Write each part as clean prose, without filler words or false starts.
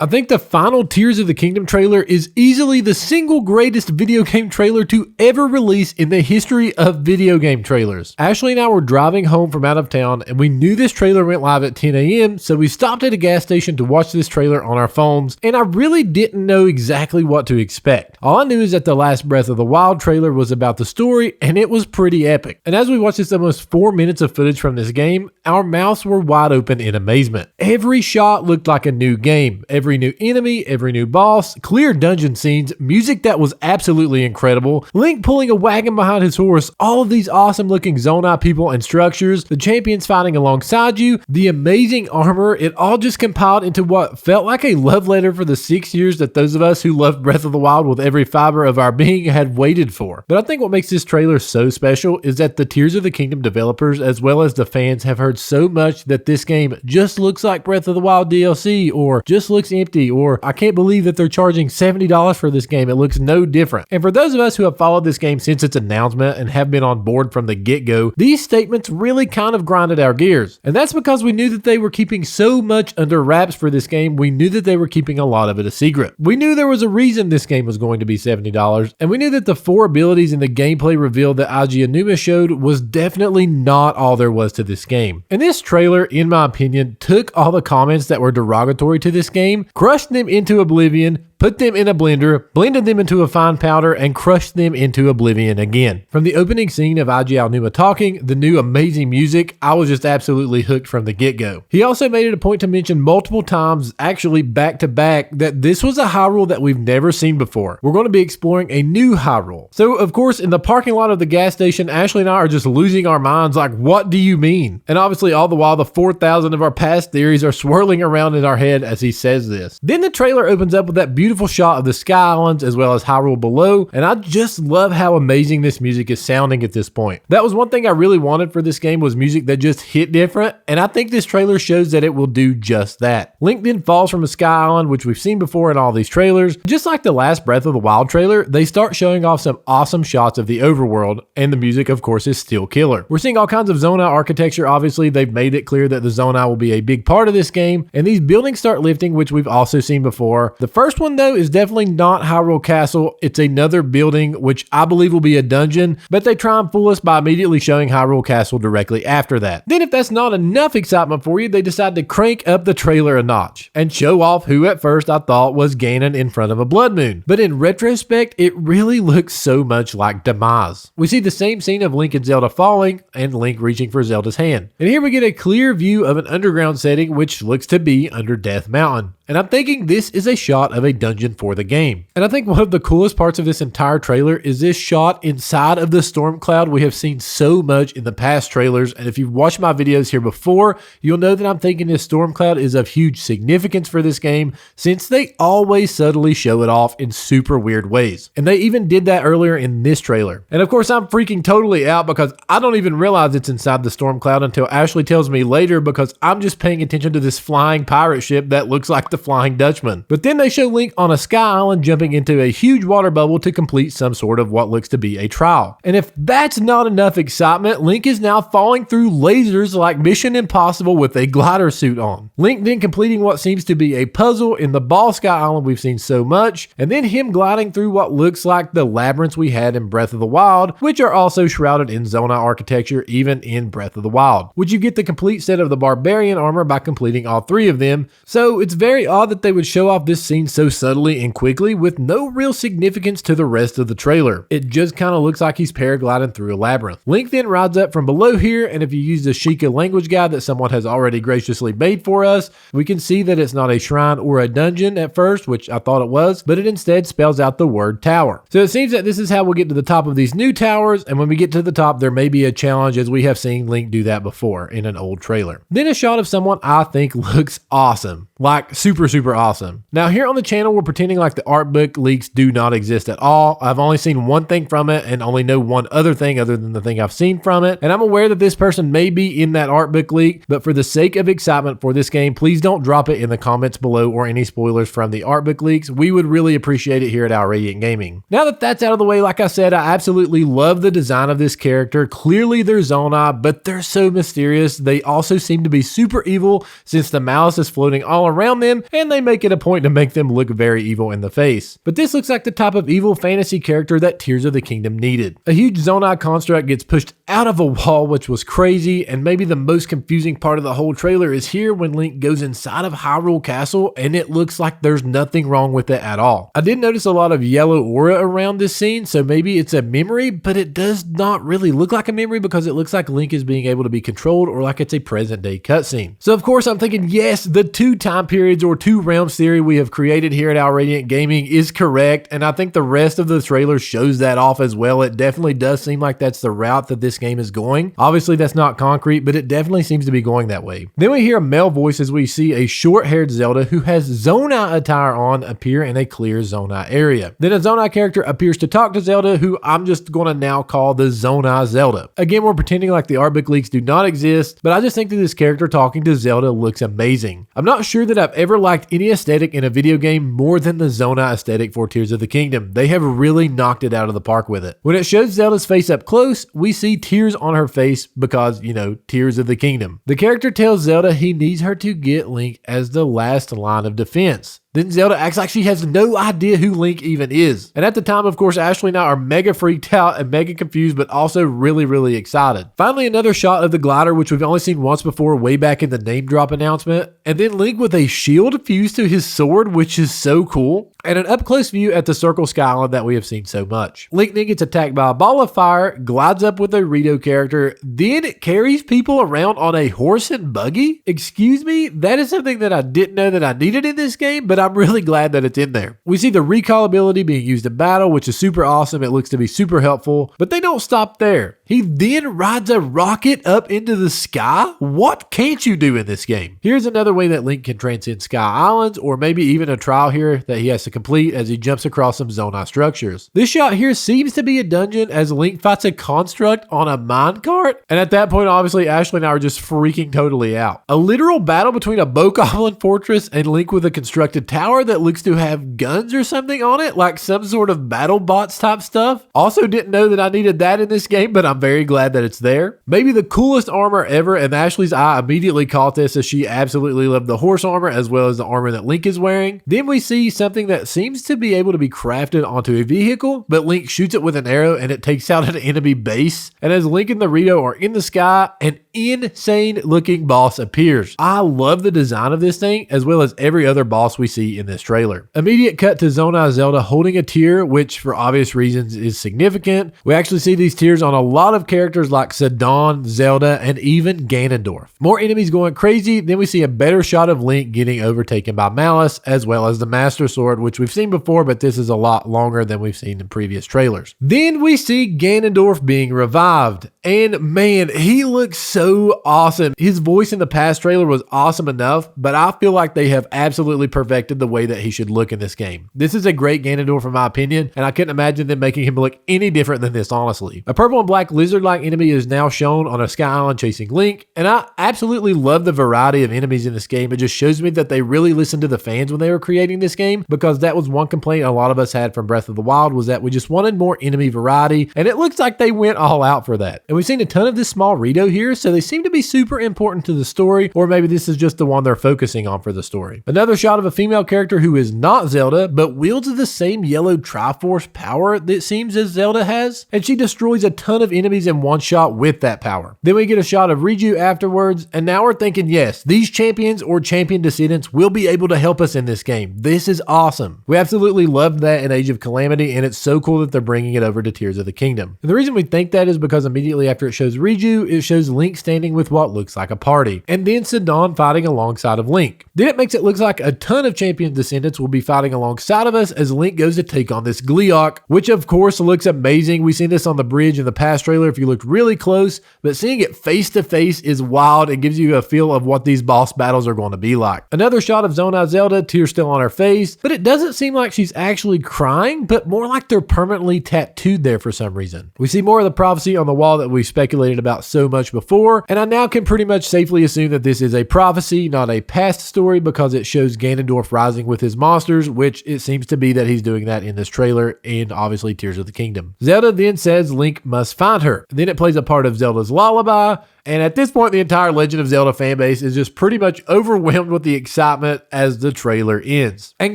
I think the final Tears of the Kingdom trailer is easily the single greatest video game trailer to ever release in the history of video game trailers. Ashley and I were driving home from out of town and we knew this trailer went live at 10 a.m. so we stopped at a gas station to watch this trailer on our phones, and I really didn't know exactly what to expect. All I knew is that the last Breath of the Wild trailer was about the story and it was pretty epic. And as we watched this almost 4 minutes of footage from this game, our mouths were wide open in amazement. Every shot looked like a new game. Every new enemy, every new boss, clear dungeon scenes, music that was absolutely incredible, Link pulling a wagon behind his horse, all of these awesome looking Zonai people and structures, the champions fighting alongside you, the amazing armor, it all just compiled into what felt like a love letter for the 6 years that those of us who loved Breath of the Wild with every fiber of our being had waited for. But I think what makes this trailer so special is that the Tears of the Kingdom developers as well as the fans have heard so much that this game just looks like Breath of the Wild DLC, or just looks empty, or I can't believe that they're charging $70 for this game. It looks no different. And for those of us who have followed this game since its announcement and have been on board from the get-go, these statements really kind of grinded our gears. And that's because we knew that they were keeping so much under wraps for this game. We knew that they were keeping a lot of it a secret. We knew there was a reason this game was going to be $70, and we knew that the 4 abilities in the gameplay reveal that Eiji Aonuma showed was definitely not all there was to this game. And this trailer, in my opinion, took all the comments that were derogatory to this game, crushed them into oblivion, put them in a blender, blended them into a fine powder, and crushed them into oblivion again. From the opening scene of Eiji Aonuma talking, the new amazing music, I was just absolutely hooked from the get-go. He also made it a point to mention multiple times, actually back to back, that this was a Hyrule that we've never seen before. We're going to be exploring a new Hyrule. So, of course, in the parking lot of the gas station, Ashley and I are just losing our minds like, what do you mean? And obviously, all the while, the 4,000 of our past theories are swirling around in our head as he says this. Then the trailer opens up with that beautiful shot of the Sky Islands as well as Hyrule below, and I just love how amazing this music is sounding at this point. That was one thing I really wanted for this game, was music that just hit different, and I think this trailer shows that it will do just that. Link then falls from a Sky Island, which we've seen before in all these trailers. Just like the last Breath of the Wild trailer, they start showing off some awesome shots of the overworld, and the music of course is still killer. We're seeing all kinds of Zonai architecture. Obviously they've made it clear that the Zonai will be a big part of this game, and these buildings start lifting, which we've also seen before. The first one though is definitely not Hyrule Castle. It's another building, which I believe will be a dungeon, but they try and fool us by immediately showing Hyrule Castle directly after that. Then if that's not enough excitement for you, they decide to crank up the trailer a notch and show off who at first I thought was Ganon in front of a blood moon. But in retrospect, it really looks so much like Demise. We see the same scene of Link and Zelda falling and Link reaching for Zelda's hand. And here we get a clear view of an underground setting, which looks to be under Death Mountain. And I'm thinking this is a shot of a dungeon for the game. And I think one of the coolest parts of this entire trailer is this shot inside of the storm cloud we have seen so much in the past trailers. And if you've watched my videos here before, you'll know that I'm thinking this storm cloud is of huge significance for this game, since they always subtly show it off in super weird ways. And they even did that earlier in this trailer. And of course, I'm freaking totally out because I don't even realize it's inside the storm cloud until Ashley tells me later, because I'm just paying attention to this flying pirate ship that looks like the Flying Dutchman. But then they show Link on a Sky Island jumping into a huge water bubble to complete some sort of what looks to be a trial. And if that's not enough excitement, Link is now falling through lasers like Mission Impossible with a glider suit on. Link then completing what seems to be a puzzle in the ball Sky Island we've seen so much, and then him gliding through what looks like the labyrinths we had in Breath of the Wild, which are also shrouded in Zonai architecture even in Breath of the Wild. Would you get the complete set of the barbarian armor by completing all 3 of them? So it's very odd that they would show off this scene so subtly and quickly with no real significance to the rest of the trailer. It just kind of looks like he's paragliding through a labyrinth. Link then rides up from below here, and if you use the Sheikah language guide that someone has already graciously made for us, we can see that it's not a shrine or a dungeon at first, which I thought it was, but it instead spells out the word tower. So it seems that this is how we'll get to the top of these new towers, and when we get to the top, there may be a challenge, as we have seen Link do that before in an old trailer. Then a shot of someone I think looks awesome. Like super awesome. Now here on the channel, we're pretending like the art book leaks do not exist at all. I've only seen one thing from it and only know one other thing other than the thing I've seen from it. And I'm aware that this person may be in that art book leak, but for the sake of excitement for this game, please don't drop it in the comments below or any spoilers from the art book leaks. We would really appreciate it here at OurRadiantGaming. Now that that's out of the way, like I said, I absolutely love the design of this character. Clearly they're Zonai, but they're so mysterious. They also seem to be super evil since the malice is floating all around them, and they make it a point to make them look very evil in the face. But this looks like the type of evil fantasy character that Tears of the Kingdom needed. A huge Zonai construct gets pushed out of a wall, which was crazy, and maybe the most confusing part of the whole trailer is here when Link goes inside of Hyrule Castle, and it looks like there's nothing wrong with it at all. I did notice a lot of yellow aura around this scene, so maybe it's a memory, but it does not really look like a memory because it looks like Link is being able to be controlled or like it's a present day cutscene. So of course I'm thinking, yes, the 2 time periods or 2 realms theory we have created here at OurRadiantGaming is correct, and I think the rest of the trailer shows that off as well. It definitely does seem like that's the route that this game is going. Obviously that's not concrete, but it definitely seems to be going that way. Then we hear a male voice as we see a short-haired Zelda who has Zonai attire on appear in a clear Zonai area. Then a Zonai character appears to talk to Zelda, who I'm just going to now call the Zonai Zelda. Again, we're pretending like the art book leaks do not exist, but I just think that this character talking to Zelda looks amazing. I'm not sure that I've ever liked any aesthetic in a video game more than the Zonai aesthetic for Tears of the Kingdom. They have really knocked it out of the park with it. When it shows Zelda's face up close, we see tears on her face because, you know, Tears of the Kingdom. The character tells Zelda he needs her to get Link as the last line of defense. Then Zelda acts like she has no idea who Link even is. And at the time, of course, Ashley and I are mega freaked out and mega confused, but also really, really excited. Finally, another shot of the glider, which we've only seen once before way back in the name drop announcement. And then Link with a shield fused to his sword, which is so cool. And an up-close view at the Circle Sky Island that we have seen so much. Link then gets attacked by a ball of fire, glides up with a Rito character, then it carries people around on a horse and buggy? Excuse me? That is something that I didn't know that I needed in this game, but I'm really glad that it's in there. We see the recall ability being used in battle, which is super awesome. It looks to be super helpful, but they don't stop there. He then rides a rocket up into the sky? What can't you do in this game? Here's another way that Link can transcend Sky Islands, or maybe even a trial here that he has to complete as he jumps across some Zonai structures. This shot here seems to be a dungeon as Link fights a construct on a minecart, and at that point, obviously, Ashley and I are just freaking totally out. A literal battle between a Bokoblin fortress and Link with a constructed tower that looks to have guns or something on it, like some sort of battle bots type stuff. Also didn't know that I needed that in this game, but I'm very glad that it's there. Maybe the coolest armor ever, and Ashley's eye immediately caught this as she absolutely loved the horse armor as well as the armor that Link is wearing. Then we see something that seems to be able to be crafted onto a vehicle, but Link shoots it with an arrow and it takes out an enemy base. And as Link and the Rito are in the sky, an insane looking boss appears. I love the design of this thing as well as every other boss we see in this trailer. Immediate cut to Zonai Zelda holding a tear, which for obvious reasons is significant. We actually see these tears on a lot of characters like Sidon, Zelda, and even Ganondorf. More enemies going crazy, then we see a better shot of Link getting overtaken by Malice as well as the Master Sword, which we've seen before, but this is a lot longer than we've seen in previous trailers. Then we see Ganondorf being revived, and man, he looks so awesome. His voice in the past trailer was awesome enough, but I feel like they have absolutely perfected the way that he should look in this game. This is a great Ganondorf in my opinion, and I couldn't imagine them making him look any different than this, honestly. A purple and black lizard-like enemy is now shown on a sky island chasing Link, and I absolutely love the variety of enemies in this game. It just shows me that they really listened to the fans when they were creating this game, because that was one complaint a lot of us had from Breath of the Wild, was that we just wanted more enemy variety, and it looks like they went all out for that. And we've seen a ton of this small Rito here, so they seem to be super important to the story, or maybe this is just the one they're focusing on for the story. Another shot of a female character who is not Zelda, but wields the same yellow Triforce power that seems as Zelda has, and she destroys a ton of enemies in one shot with that power. Then we get a shot of Riju afterwards, and now we're thinking, yes, these champions or champion descendants will be able to help us in this game. This is awesome. We absolutely loved that in Age of Calamity, and it's so cool that they're bringing it over to Tears of the Kingdom. And the reason we think that is because immediately after it shows Riju, it shows Link standing with what looks like a party, and then Sidon fighting alongside of Link. Then it makes it look like a ton of champion descendants will be fighting alongside of us as Link goes to take on this Gleeok, which of course looks amazing. We've seen this on the bridge in the past trailer if you looked really close, but seeing it face to face is wild. It gives you a feel of what these boss battles are going to be like. Another shot of Zonai Zelda, tears still on her face, but it doesn't seem like she's actually crying, but more like they're permanently tattooed there for some reason. We see more of the prophecy on the wall that we speculated about so much before, and I now can pretty much safely assume that this is a prophecy, not a past story, because it shows Ganondorf rising with his monsters, which it seems to be that he's doing that in this trailer and obviously Tears of the Kingdom. Zelda then says Link must find her. Then it plays a part of Zelda's lullaby. And at this point, the entire Legend of Zelda fanbase is just pretty much overwhelmed with the excitement as the trailer ends. And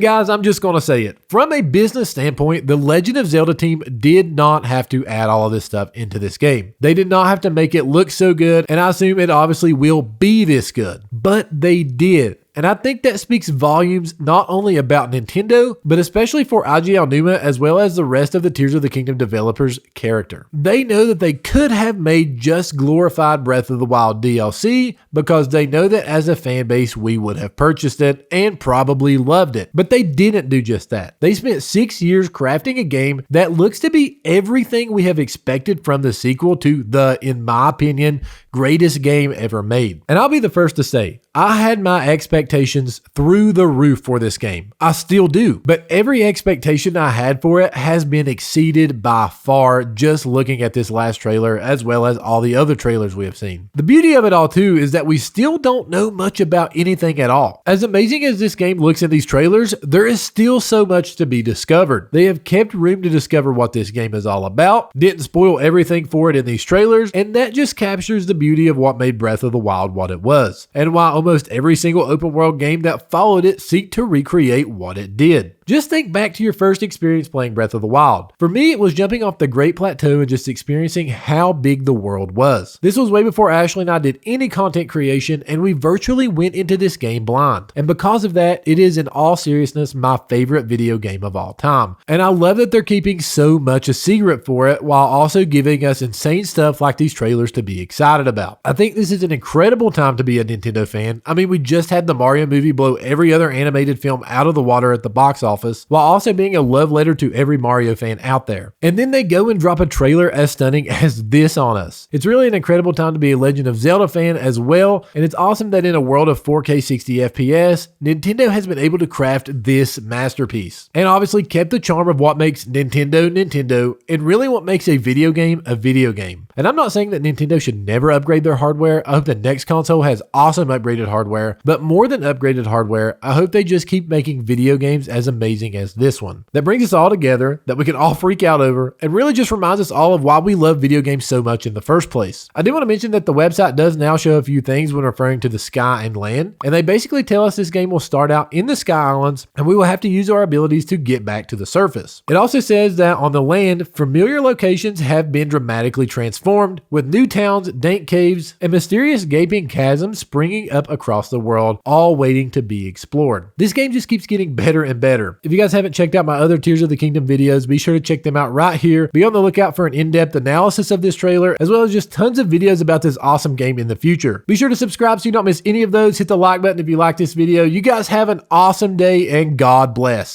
guys, I'm just going to say it. From a business standpoint, the Legend of Zelda team did not have to add all of this stuff into this game. They did not have to make it look so good, and I assume it obviously will be this good. But they did. And I think that speaks volumes not only about Nintendo, but especially for Eiji Aonuma as well as the rest of the Tears of the Kingdom developers' character. They know that they could have made just glorified Breath of the Wild DLC because they know that as a fan base we would have purchased it and probably loved it. But they didn't do just that. They spent 6 years crafting a game that looks to be everything we have expected from the sequel to the, in my opinion, greatest game ever made. And I'll be the first to say, I had my expectations through the roof for this game. I still do, but every expectation I had for it has been exceeded by far just looking at this last trailer as well as all the other trailers we have seen. The beauty of it all too is that we still don't know much about anything at all. As amazing as this game looks in these trailers, there is still so much to be discovered. They have kept room to discover what this game is all about, didn't spoil everything for it in these trailers, and that just captures the beauty of what made Breath of the Wild what it was, and why almost every single open world game that followed it seeked to recreate what it did. Just think back to your first experience playing Breath of the Wild. For me, it was jumping off the Great Plateau and just experiencing how big the world was. This was way before Ashley and I did any content creation, and we virtually went into this game blind. And because of that, it is in all seriousness my favorite video game of all time. And I love that they're keeping so much a secret for it while also giving us insane stuff like these trailers to be excited about. I think this is an incredible time to be a Nintendo fan. I mean, we just had the Mario movie blow every other animated film out of the water at the box office, while also being a love letter to every Mario fan out there. And then they go and drop a trailer as stunning as this on us. It's really an incredible time to be a Legend of Zelda fan as well, and it's awesome that in a world of 4K 60 FPS, Nintendo has been able to craft this masterpiece. And obviously kept the charm of what makes Nintendo, Nintendo, and really what makes a video game a video game. And I'm not saying that Nintendo should never upgrade their hardware. I hope the next console has awesome upgraded hardware, but more than upgraded hardware, I hope they just keep making video games as amazing as this one. That brings us all together, that we can all freak out over, and really just reminds us all of why we love video games so much in the first place. I do want to mention that the website does now show a few things when referring to the sky and land, and they basically tell us this game will start out in the Sky Islands, and we will have to use our abilities to get back to the surface. It also says that on the land, familiar locations have been dramatically transformed, with new towns, dank caves, and mysterious gaping chasms springing up across the world, all waiting to be explored. This game just keeps getting better and better. If you guys haven't checked out my other Tears of the Kingdom videos, be sure to check them out right here. Be on the lookout for an in-depth analysis of this trailer, as well as just tons of videos about this awesome game in the future. Be sure to subscribe so you don't miss any of those. Hit the like button if you like this video. You guys have an awesome day, and God bless.